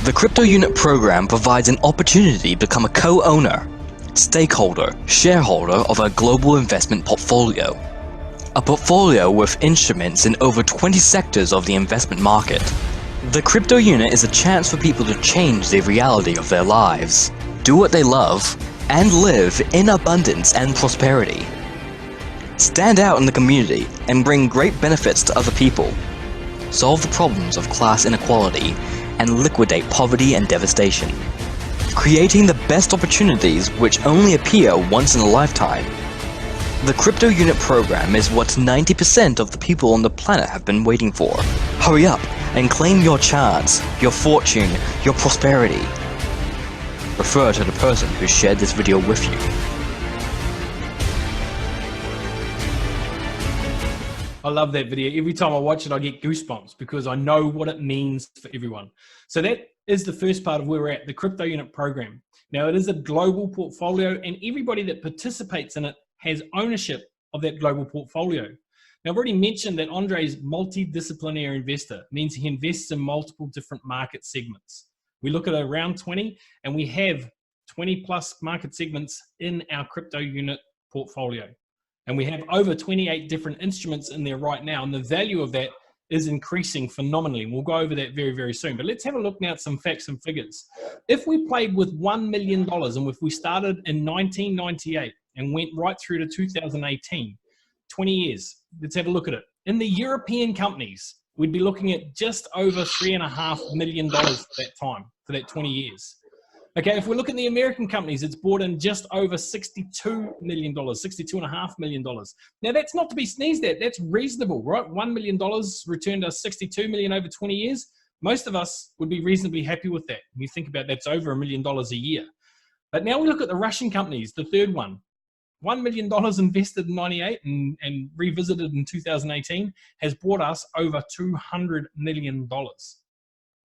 The crypto unit program provides an opportunity to become a co-owner, stakeholder, shareholder of a global investment portfolio. A portfolio with instruments in over 20 sectors of the investment market. The crypto unit is a chance for people to change the reality of their lives, do what they love, and live in abundance and prosperity. Stand out in the community and bring great benefits to other people. Solve the problems of class inequality and liquidate poverty and devastation. Creating the best opportunities which only appear once in a lifetime. The crypto unit program is what 90% of the people on the planet have been waiting for. Hurry up and claim your chance, your fortune, your prosperity. Refer to the person who shared this video with you. I love that video. Every time I watch it, I get goosebumps because I know what it means for everyone. So that is the first part of where we're at, the crypto unit program. Now, it is a global portfolio and everybody that participates in it has ownership of that global portfolio. Now, I've already mentioned that Andre's multidisciplinary investor, means he invests in multiple different market segments. We look at around 20 and we have 20 plus market segments in our crypto unit portfolio. And we have over 28 different instruments in there right now. And the value of that is increasing phenomenally. We'll go over that very, very soon. But let's have a look now at some facts and figures. If we played with $1 million and if we started in 1998 and went right through to 2018, 20 years, let's have a look at it. In the European companies, we'd be looking at just over $3.5 million for that time, for that 20 years. Okay, if we look at the American companies, it's brought in just over $62 million, $62.5 million. Now that's not to be sneezed at, that's reasonable, right? $1 million returned us $62 million over 20 years. Most of us would be reasonably happy with that. When you think about that's over $1 million a year. But now we look at the Russian companies, the third one. $1 million invested in 98 and revisited in 2018 has brought us over $200 million.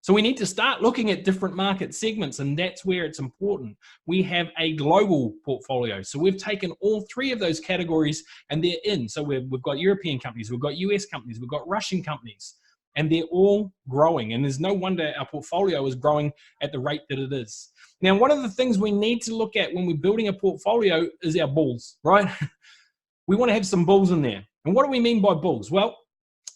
So we need to start looking at different market segments, and that's where it's important. We have a global portfolio. So we've taken all three of those categories and they're in. So we've got European companies, we've got US companies, we've got Russian companies, and they're all growing. And there's no wonder our portfolio is growing at the rate that it is. Now, one of the things we need to look at when we're building a portfolio is our bulls, right? We want to have some bulls in there. And what do we mean by bulls? Well,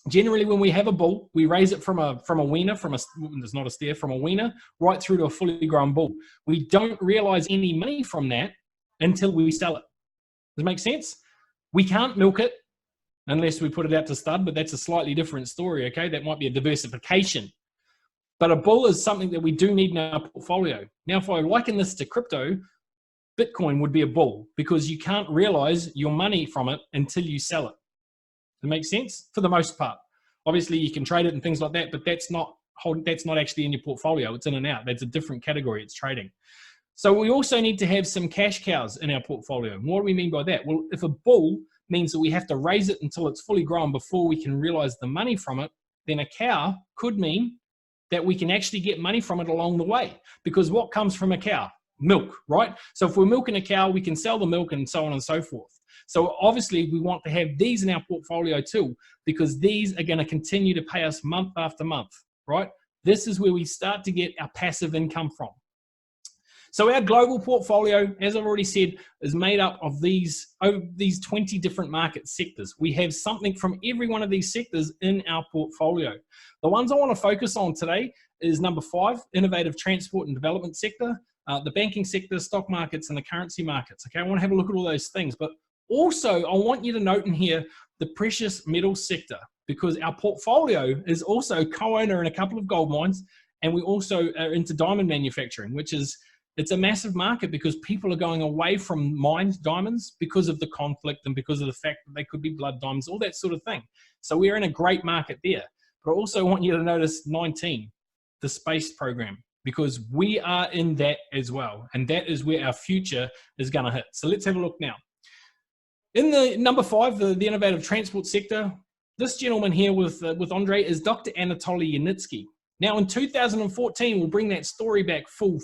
generally when we have a bull, we raise it from a weaner, there's not a steer, from a weaner right through to a fully grown bull. We don't realize any money from that until we sell it. Does it make sense? We can't milk it unless we put it out to stud, but that's a slightly different story, okay? That might be a diversification. But a bull is something that we do need in our portfolio. Now, if I liken this to crypto, Bitcoin would be a bull because you can't realize your money from it until you sell it. Does it make sense? For the most part. Obviously, you can trade it and things like that, but that's not actually in your portfolio. It's in and out. That's a different category. It's trading. So we also need to have some cash cows in our portfolio. And what do we mean by that? Well, if a bull means that we have to raise it until it's fully grown before we can realize the money from it, then a cow could mean that we can actually get money from it along the way. Because what comes from a cow? Milk, right? So if we're milking a cow, we can sell the milk and so on and so forth. So obviously we want to have these in our portfolio too, because these are going to continue to pay us month after month, right? This is where we start to get our passive income from. So our global portfolio, as I've already said, is made up of these 20 different market sectors. We have something from every one of these sectors in our portfolio. The ones I want to focus on today is number 5, innovative transport and development sector, the banking sector, stock markets, and the currency markets. Okay, I want to have a look at all those things, but also I want you to note in here the precious metals sector, because our portfolio is also co-owner in a couple of gold mines, and we also are into diamond manufacturing, which is it's a massive market because people are going away from mined diamonds because of the conflict and because of the fact that they could be blood diamonds, all that sort of thing. So we're in a great market there. But I also want you to notice 19, the space program, because we are in that as well. And that is where our future is going to hit. So let's have a look now. In the number 5, the innovative transport sector, this gentleman here with Andre is Dr. Anatoly Yanitsky. Now, in 2014, we'll bring that story back full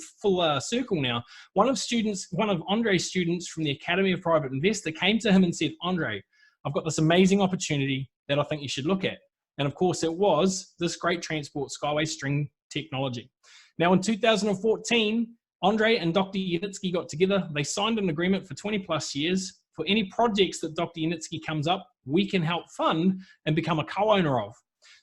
circle now. One of Andre's students from the Academy of Private Investor came to him and said, Andre, I've got this amazing opportunity that I think you should look at. And of course, it was this great transport SkyWay string technology. Now in 2014, Andre and Dr. Yanitsky got together. They signed an agreement for 20 plus years. For any projects that Dr. Yanitsky comes up, we can help fund and become a co-owner of.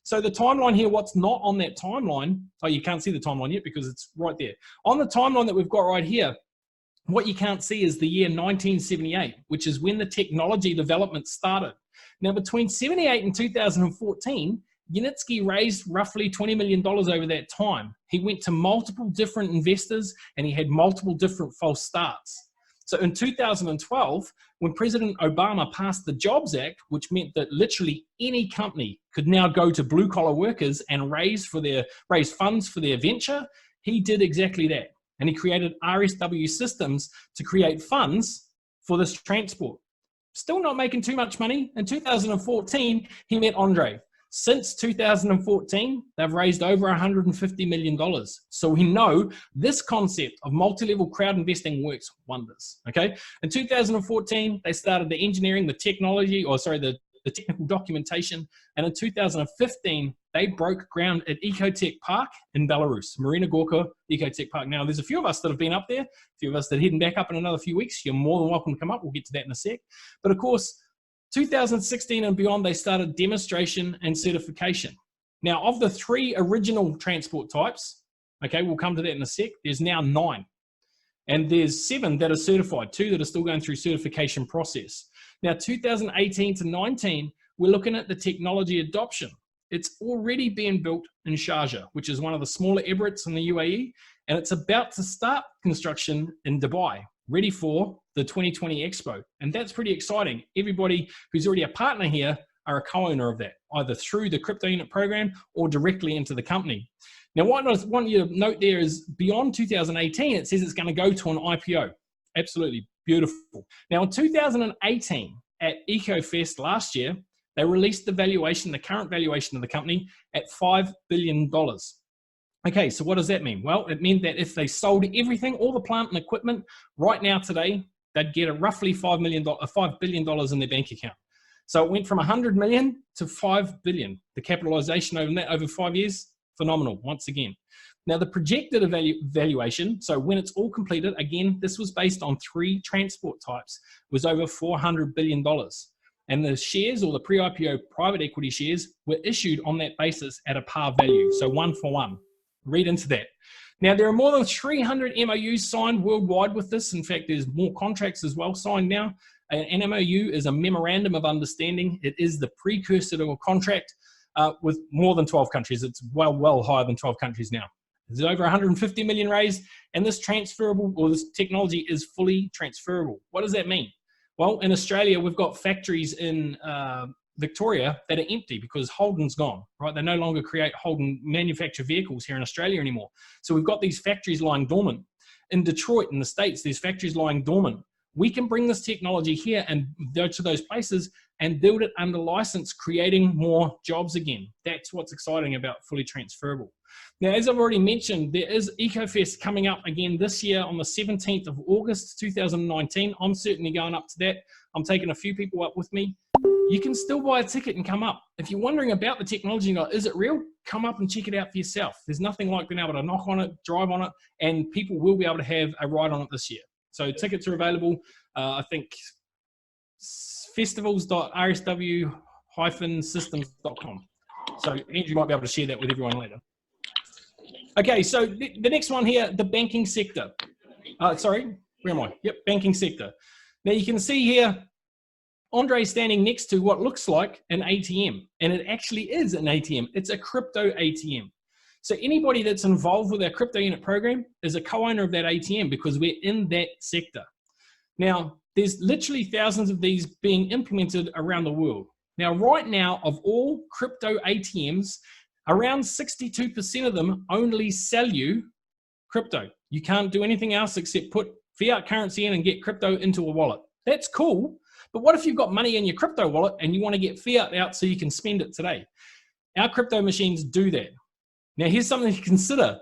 So the timeline here, what's not on that timeline, oh, you can't see the timeline yet because it's right there. On the timeline that we've got right here, what you can't see is the year 1978, which is when the technology development started. Now, between 78 and 2014, Yanitsky raised roughly $20 million over that time. He went to multiple different investors and he had multiple different false starts. So in 2012, when President Obama passed the Jobs Act, which meant that literally any company could now go to blue collar workers and raise funds for their venture, he did exactly that. And he created RSW systems to create funds for this transport. Still not making too much money. In 2014, he met Andre. Since 2014, they've raised over $150 million. So we know this concept of multi-level crowd investing works wonders, okay? In 2014, they started the engineering, the technology, the technical documentation. And in 2015, they broke ground at Ecotech Park in Belarus, Marina Gorka Ecotech Park. Now, there's a few of us that have been up there, a few of us that are heading back up in another few weeks. You're more than welcome to come up. We'll get to that in a sec. But of course, 2016 and beyond, they started demonstration and certification. Now, of the 3 original transport types, okay, we'll come to that in a sec, there's now 9. And there's 7 that are certified, 2 that are still going through certification process. Now, 2018 to 19, we're looking at the technology adoption. It's already being built in Sharjah, which is one of the smaller Emirates in the UAE, and it's about to start construction in Dubai, ready for the 2020 Expo. And that's pretty exciting. Everybody who's already a partner here are a co-owner of that, either through the crypto unit program or directly into the company. Now, what I want you to note there is beyond 2018, it says it's going to go to an IPO. Absolutely beautiful. Now, in 2018 at EcoFest last year, they released the valuation, the current valuation of the company at $5 billion. Okay, so what does that mean? Well, it meant that if they sold everything, all the plant and equipment right now today, they'd get a roughly $5 billion in their bank account. So it went from 100 million to 5 billion. The capitalization over 5 years, phenomenal once again. Now the projected valuation, so when it's all completed, again, this was based on 3 transport types, was over $400 billion. And the shares or the pre-IPO private equity shares were issued on that basis at a par value. So 1 for 1. Read into that. Now, there are more than 300 MOUs signed worldwide with this. In fact, there's more contracts as well signed now. An MOU is a memorandum of understanding. It is the precursor to a contract with more than 12 countries. It's well higher than 12 countries now. There's over 150 million raised, and this transferable, or this technology is fully transferable. What does that mean? Well, in Australia, we've got factories in Victoria that are empty because Holden's gone, right? They no longer manufacture vehicles here in Australia anymore. So we've got these factories lying dormant. In Detroit, in the States, there's factories lying dormant. We can bring this technology here and go to those places and build it under license, creating more jobs again. That's what's exciting about fully transferable. Now, as I've already mentioned, there is EcoFest coming up again this year on the 17th of August, 2019. I'm certainly going up to that. I'm taking a few people up with me. You can still buy a ticket and come up. If you're wondering about the technology, is it real? Come up and check it out for yourself. There's nothing like being able to knock on it, drive on it, and people will be able to have a ride on it this year. So tickets are available. I think festivals.rsw-systems.com. So Andrew might be able to share that with everyone later. Okay, so the next one here, the banking sector. Sorry, where am I? Yep, banking sector. Now you can see here, Andre standing next to what looks like an ATM, and it actually is an ATM. It's a crypto ATM. So anybody that's involved with our crypto unit program is a co-owner of that ATM because we're in that sector. Now, there's literally thousands of these being implemented around the world. Now, right now, of all crypto ATMs, around 62% of them only sell you crypto. You can't do anything else except put fiat currency in and get crypto into a wallet. That's cool. But what if you've got money in your crypto wallet and you want to get fiat out so you can spend it today? Our crypto machines do that. Now, here's something to consider.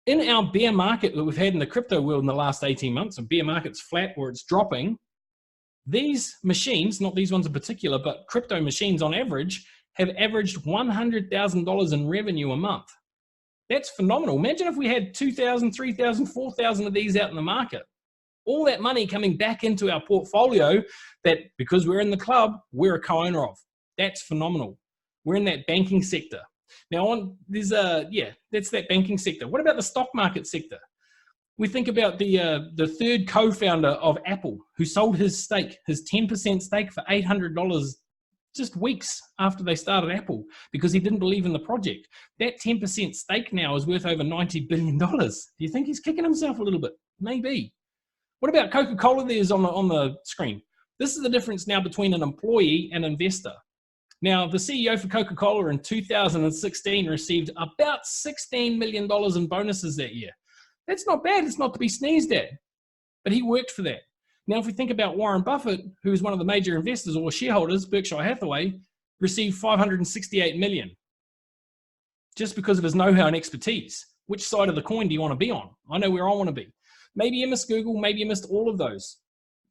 In our bear market that we've had in the crypto world in the last 18 months, a bear market's flat or it's dropping, these machines, not these ones in particular, but crypto machines on average, have averaged $100,000 in revenue a month. That's phenomenal. Imagine if we had 2,000, 3,000, 4,000 of these out in the market. All that money coming back into our portfolio that, because we're in the club, we're a co-owner of. That's phenomenal. We're in that banking sector. Now, that's that banking sector. What about the stock market sector? We think about the third co-founder of Apple, who sold his stake, his 10% stake, for $800 just weeks after they started Apple, because he didn't believe in the project. That 10% stake now is worth over $90 billion. Do you think he's kicking himself a little bit? Maybe. What about Coca-Cola? There's on the screen. This is the difference now between an employee and investor. Now, the CEO for Coca-Cola in 2016 received about $16 million in bonuses that year. That's not bad. It's not to be sneezed at. But he worked for that. Now, if we think about Warren Buffett, who is one of the major investors or shareholders, Berkshire Hathaway, received $568 million just because of his know-how and expertise. Which side of the coin do you want to be on? I know where I want to be. Maybe you missed Google, maybe you missed all of those.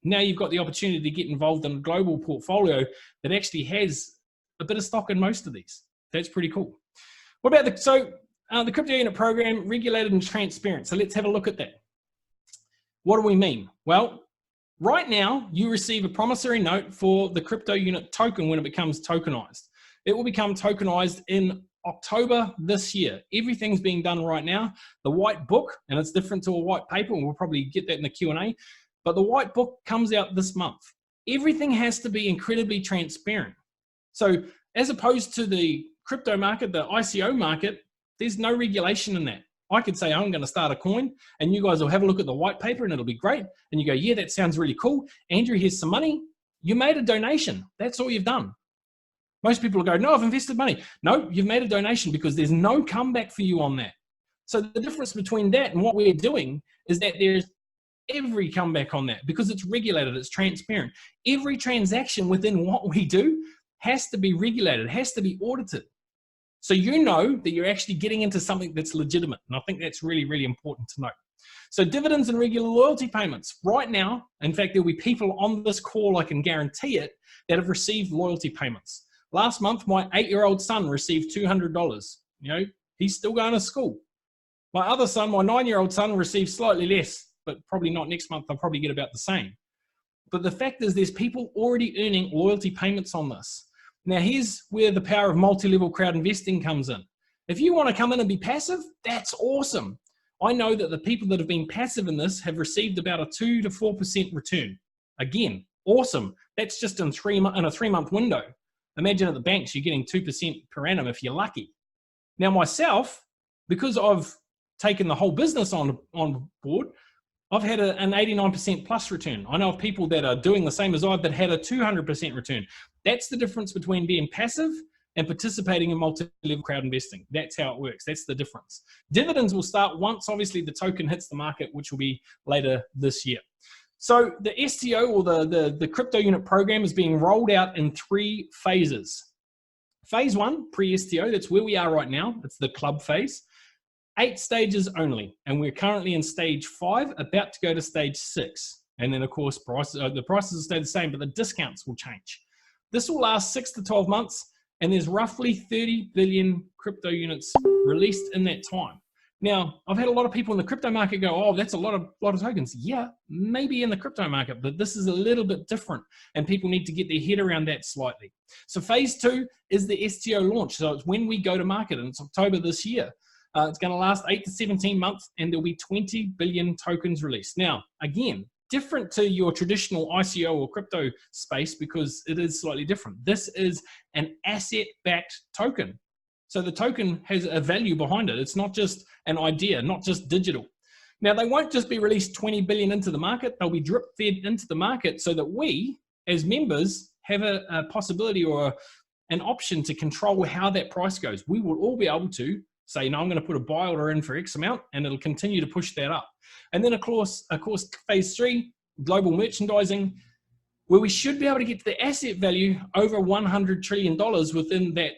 Now you've got the opportunity to get involved in a global portfolio that actually has a bit of stock in most of these. That's pretty cool. What about the crypto unit program, regulated and transparent? So let's have a look at that. What do we mean? Well, right now you receive a promissory note for the crypto unit token when it becomes tokenized. It will become tokenized in October this year. Everything's being done right now. The white book, and it's different to a white paper, and we'll probably get that in the Q&A, but the white book comes out this month. Everything has to be incredibly transparent. So as opposed to the crypto market, the ICO market, there's no regulation in that. I could say, I'm going to start a coin, and you guys will have a look at the white paper and it'll be great. And you go, yeah, that sounds really cool. Andrew, here's some money. You made a donation. That's all you've done. Most people will go, no, I've invested money. No, you've made a donation, because there's no comeback for you on that. So the difference between that and what we're doing is that there's every comeback on that, because it's regulated, it's transparent. Every transaction within what we do has to be regulated, has to be audited. So you know that you're actually getting into something that's legitimate. And I think that's really, really important to note. So dividends and regular loyalty payments. Right now, in fact, there'll be people on this call, I can guarantee it, that have received loyalty payments. Last month, my 8-year-old son received $200. You know, he's still going to school. My other son, my 9-year-old son, received slightly less, but probably not next month. They'll probably get about the same. But the fact is, there's people already earning loyalty payments on this. Now, here's where the power of multi-level crowd investing comes in. If you want to come in and be passive, that's awesome. I know that the people that have been passive in this have received about a 2 to 4% return. Again, awesome. That's just in a 3-month window. Imagine at the banks, you're getting 2% per annum if you're lucky. Now, myself, because I've taken the whole business on board, I've had an 89% plus return. I know of people that are doing the same as I, but had a 200% return. That's the difference between being passive and participating in multi-level crowd investing. That's how it works. That's the difference. Dividends will start once, obviously, the token hits the market, which will be later this year. So the STO, or the crypto unit program, is being rolled out in 3 phases. Phase 1, pre-STO, that's where we are right now. It's the club phase. 8 stages only, and we're currently in stage 5, about to go to stage 6. And then, of course, the prices will stay the same, but the discounts will change. This will last 6 to 12 months, and there's roughly 30 billion crypto units released in that time. Now, I've had a lot of people in the crypto market go, oh, that's a lot of tokens. Yeah, maybe in the crypto market, but this is a little bit different, and people need to get their head around that slightly. So phase 2 is the STO launch. So it's when we go to market, and it's October this year. It's going to last 8 to 17 months, and there'll be 20 billion tokens released. Now, again, different to your traditional ICO or crypto space, because it is slightly different. This is an asset-backed token. So the token has a value behind it. It's not just an idea, not just digital. Now, they won't just be released 20 billion into the market. They'll be drip-fed into the market so that we, as members, have a possibility or an option to control how that price goes. We will all be able to say, no, I'm going to put a buy order in for X amount, and it'll continue to push that up. And then, of course, phase 3, global merchandising, where we should be able to get to the asset value over $100 trillion within that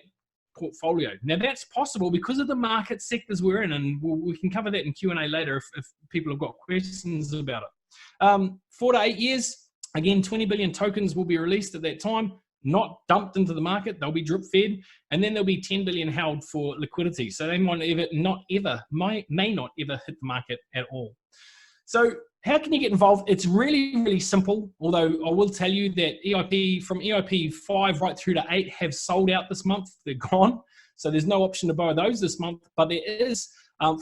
portfolio. Now, that's possible because of the market sectors we're in, and we can cover that in Q&A later if people have got questions about it. 4 to 8 years, again, 20 billion tokens will be released at that time. not dumped into the market. They'll be drip fed, and then there'll be 10 billion held for liquidity. So they may not ever hit the market at all. So how can you get involved? It's really, really simple. Although I will tell you that EIP, from EIP 5 right through to 8 have sold out this month. They're gone. So there's no option to borrow those this month, but there is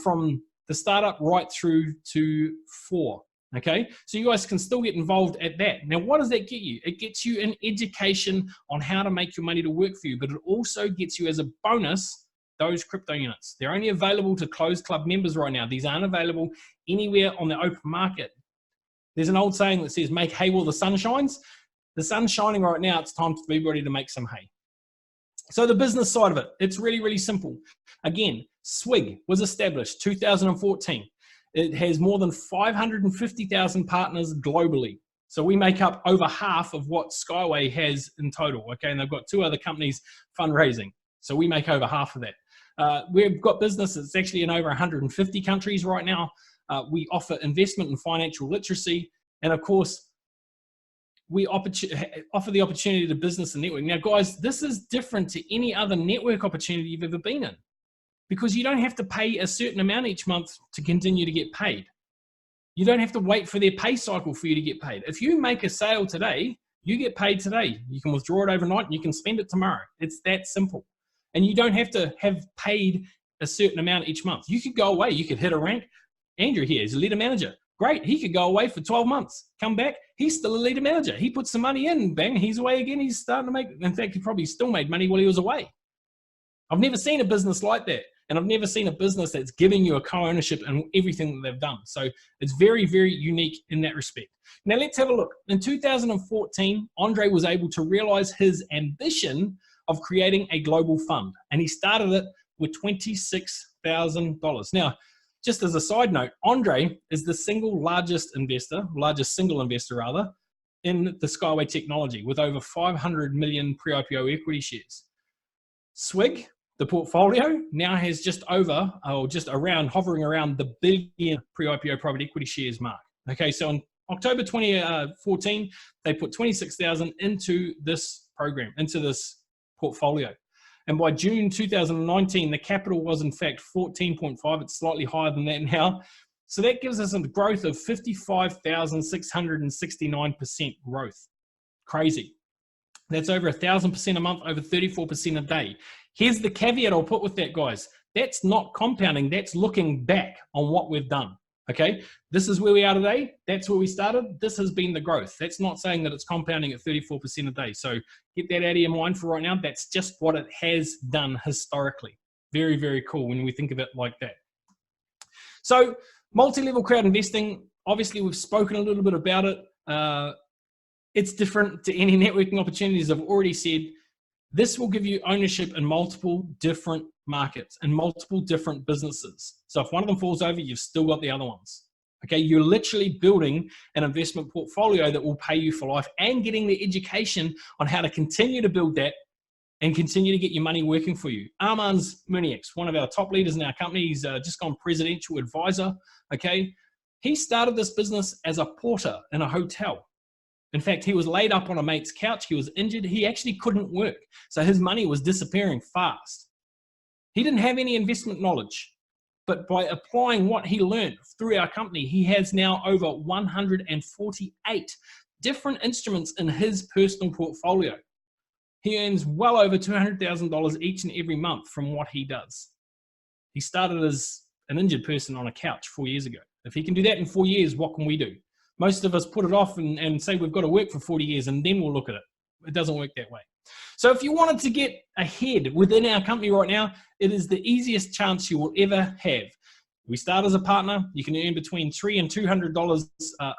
from the startup right through to 4. Okay, so you guys can still get involved at that. Now, what does that get you? It gets you an education on how to make your money to work for you, but it also gets you as a bonus those crypto units. They're only available to closed club members right now. These aren't available anywhere on the open market. There's an old saying that says, make hay while the sun shines. The sun's shining right now. It's time for everybody to make some hay. So the business side of it, it's really, really simple. Again, SWIG was established 2014. It has more than 550,000 partners globally. So we make up over half of what SkyWay has in total, okay? And they've got 2 other companies fundraising. So we make over half of that. We've got business that's actually in over 150 countries right now. We offer investment and financial literacy. And of course, we offer the opportunity to business and network. Now, guys, this is different to any other network opportunity you've ever been in, because you don't have to pay a certain amount each month to continue to get paid. You don't have to wait for their pay cycle for you to get paid. If you make a sale today, you get paid today. You can withdraw it overnight and you can spend it tomorrow. It's that simple. And you don't have to have paid a certain amount each month. You could go away. You could hit a rank. Andrew here is a leader manager. Great. He could go away for 12 months, come back. He's still a leader manager. He puts some money in, bang, he's away again. He's starting to make, in fact, he probably still made money while he was away. I've never seen a business like that. And I've never seen a business that's giving you a co-ownership in everything that they've done. So it's very, very unique in that respect. Now let's have a look. In 2014, Andre was able to realize his ambition of creating a global fund. And he started it with $26,000. Now, just as a side note, Andre is the largest single investor rather, in the SkyWay technology with over 500 million pre-IPO equity shares. SWIG, the portfolio, now has just over, or just around, hovering around the billion pre-IPO private equity shares mark. Okay, so in October 2014, they put 26,000 into this program, into this portfolio. And by June 2019, the capital was in fact 14.5. It's slightly higher than that now. So that gives us a growth of 55,669% growth. Crazy. That's over 1,000% a month, over 34% a day. Here's the caveat I'll put with that, guys. That's not compounding. That's looking back on what we've done. Okay, this is where we are today. That's where we started. This has been the growth. That's not saying that it's compounding at 34% a day. So get that out of your mind for right now. That's just what it has done historically. Very, very cool when we think of it like that. So multi-level crowd investing, obviously we've spoken a little bit about it. It's different to any networking opportunities. I've already said this will give you ownership in multiple different markets and multiple different businesses. So if one of them falls over, you've still got the other ones. Okay, you're literally building an investment portfolio that will pay you for life and getting the education on how to continue to build that and continue to get your money working for you. Armand's Muniacs, one of our top leaders in our company, he's just gone presidential advisor. Okay, he started this business as a porter in a hotel. In fact, he was laid up on a mate's couch. He was injured. He actually couldn't work. So his money was disappearing fast. He didn't have any investment knowledge, but by applying what he learned through our company, he has now over 148 different instruments in his personal portfolio. He earns well over $200,000 each and every month from what he does. He started as an injured person on a couch 4 years ago. If he can do that in 4 years, what can we do? Most of us put it off and say we've got to work for 40 years and then we'll look at it. It doesn't work that way. So if you wanted to get ahead within our company right now, it is the easiest chance you will ever have. We start as a partner. You can earn between $300 and $200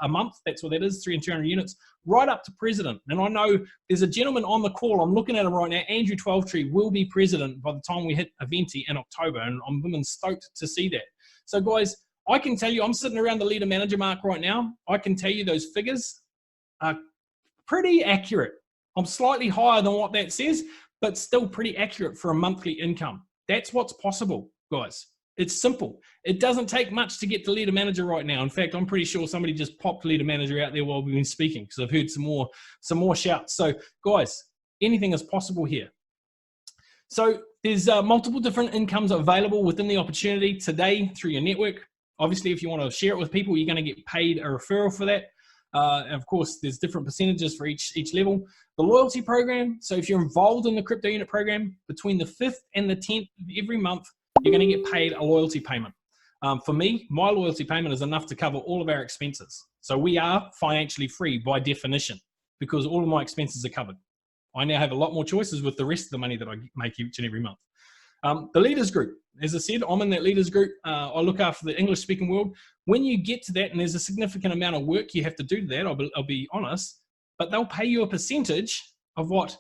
a month. That's what that is, 3 and 200 units, right up to president. And I know there's a gentleman on the call. I'm looking at him right now. Andrew 12tree will be president by the time we hit Eventi in October. And I'm stoked to see that. So guys, I can tell you, I'm sitting around the leader manager mark right now. I can tell you those figures are pretty accurate. I'm slightly higher than what that says, but still pretty accurate for a monthly income. That's what's possible, guys. It's simple. It doesn't take much to get to leader manager right now. In fact, I'm pretty sure somebody just popped leader manager out there while we've been speaking because I've heard some more shouts. So guys, Anything is possible here. So there's multiple different incomes available within the opportunity today through your network. Obviously, if you want to share it with people, you're going to get paid a referral for that. And of course, there's different percentages for each level. The loyalty program, so if you're involved in the crypto unit program, between the 5th and the 10th of every month, you're going to get paid a loyalty payment. For me, my loyalty payment is enough to cover all of our expenses. So we are financially free by definition because all of my expenses are covered. I now have a lot more choices with the rest of the money that I make each and every month. The leaders group, as I said, I'm in that leaders group. I look after the English speaking world. When you get to that, and there's a significant amount of work you have to do to that, I'll be honest, but they'll pay you a percentage of what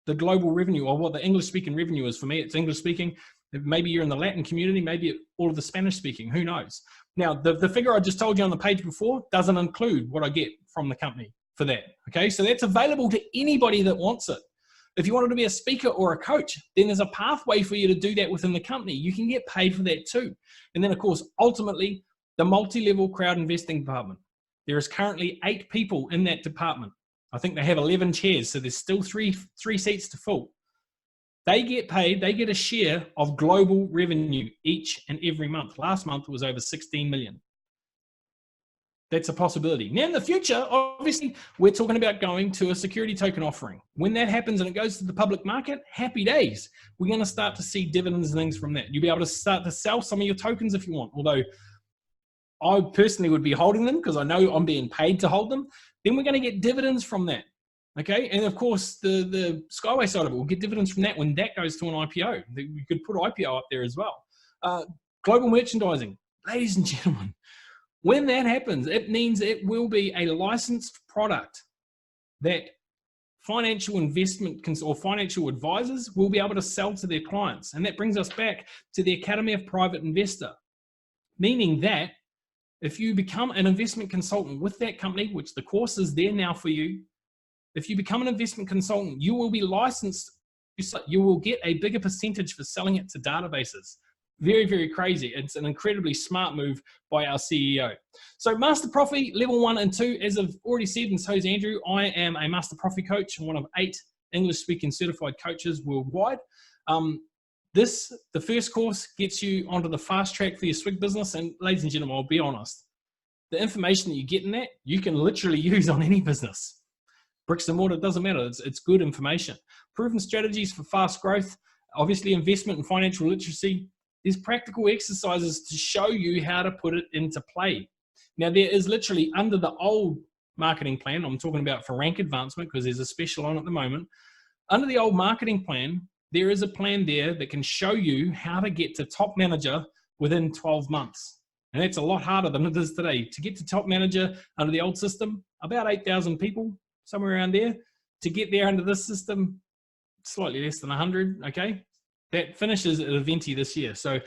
the global revenue or what the English speaking revenue is. For me, it's English speaking. Maybe you're in the Latin community, maybe all of the Spanish speaking, who knows? Now, the figure I just told you on the page before doesn't include what I get from the company for that, okay? So that's available to anybody that wants it. If you wanted to be a speaker or a coach, then there's a pathway for you to do that within the company. You can get paid for that too. And then of course, ultimately, the multi-level crowd investing department. There is currently 8 people in that department. I think they have 11 chairs, so there's still three seats to fill. They get paid, they get a share of global revenue each and every month. Last month it was over 16 million. That's a possibility. Now in the future, obviously, we're talking about going to a security token offering. When that happens and it goes to the public market, happy days. We're going to start to see dividends and things from that. You'll be able to start to sell some of your tokens if you want, although I personally would be holding them because I know I'm being paid to hold them. Then we're going to get dividends from that. Okay, and of course, the SkyWay side of it will get dividends from that when that goes to an IPO. We could put IPO up there as well. Global merchandising, ladies and gentlemen, when that happens, it means it will be a licensed product that financial investment or financial advisors will be able to sell to their clients. And that brings us back to the Academy of Private Investor, meaning that if you become an investment consultant with that company, which the course is there now for you, if you become an investment consultant, you will be licensed. You will get a bigger percentage for selling it to databases. Very, very crazy. It's an incredibly smart move by our CEO. So Master Profi level 1 and 2, as I've already said, and so is Andrew, I am a Master Profi coach and one of 8 English speaking certified coaches worldwide. The first course gets you onto the fast track for your SWIG business. And ladies and gentlemen, I'll be honest, the information that you get in that, you can literally use on any business. Bricks and mortar, it doesn't matter. It's good information. Proven strategies for fast growth, obviously investment and financial literacy. There's practical exercises to show you how to put it into play. Now, there is literally under the old marketing plan, I'm talking about for rank advancement because there's a special on at the moment. Under the old marketing plan, there is a plan there that can show you how to get to top manager within 12 months. And that's a lot harder than it is today. To get to top manager under the old system, about 8,000 people, somewhere around there. To get there under this system, slightly less than 100, okay? That finishes at Eventi this year. So